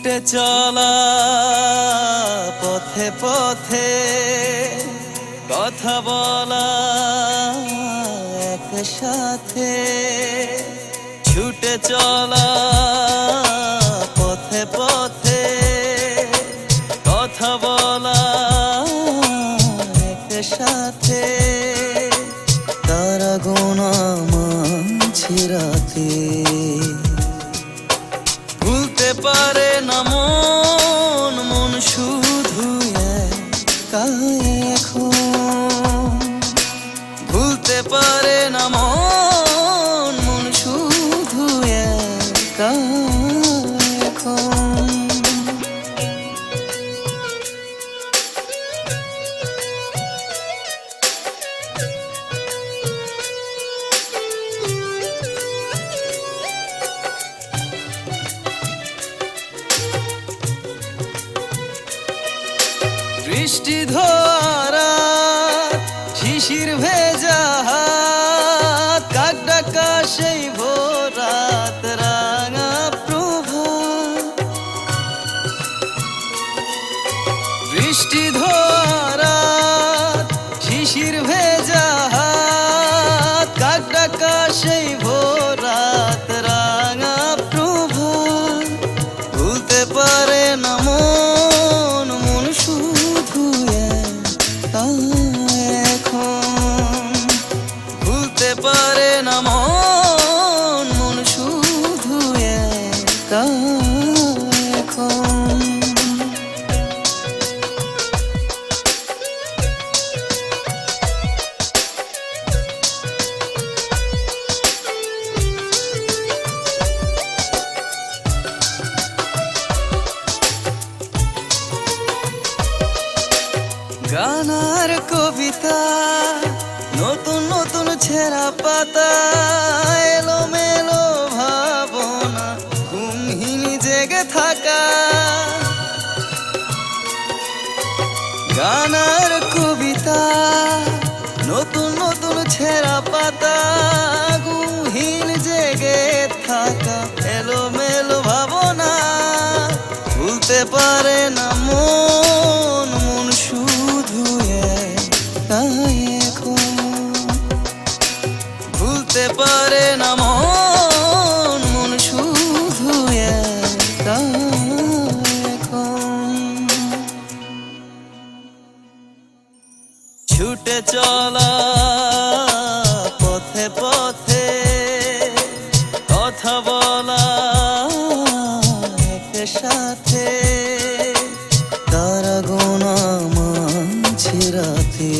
ছুটে চলা পথে পথে কথা বলা একসাথে, ছুটে চলা পথে পথে কথা বলা একসাথে, তারা গোনা মাঝে রাতে ভুলতে পারে না মন, মন শুধু একা এখন। ভুলতে পারে না মন, মন শুধু একা এখন। বৃষ্টি ধরা শিশির ভেজা হাত, কাক ডাকা সেই ভোর রাত, রাঙা প্রভাত। বৃষ্টি ধরা শিশির ভেজা হাত, কাক ডাকা সেই ভোর রাত, রাঙা প্রভাত। ভুলতে পারে না মন, মন শুধু একা এখন। ভুলতে পারে না মন, মন শুধু একা এখন। গানার কবিতা নতুন নতুন ছেঁড়া পাতা, এলোমেলো ভাবনা ঘুমহীন জেগে থাকা। গানার কবিতা নতুন নতুন ছেঁড়া পাতা, ঘুমহীন জেগে থাকা, এলোমেলো ভাবনা। ভুলতে পারে না মন, মন শুধু একা এখন। ভুলতে পারে না মন, মন শুধু একা এখন। ছুটে চলা পথে পথে কথা বলা একসাথে, তারা গোনা মাঝে রাতে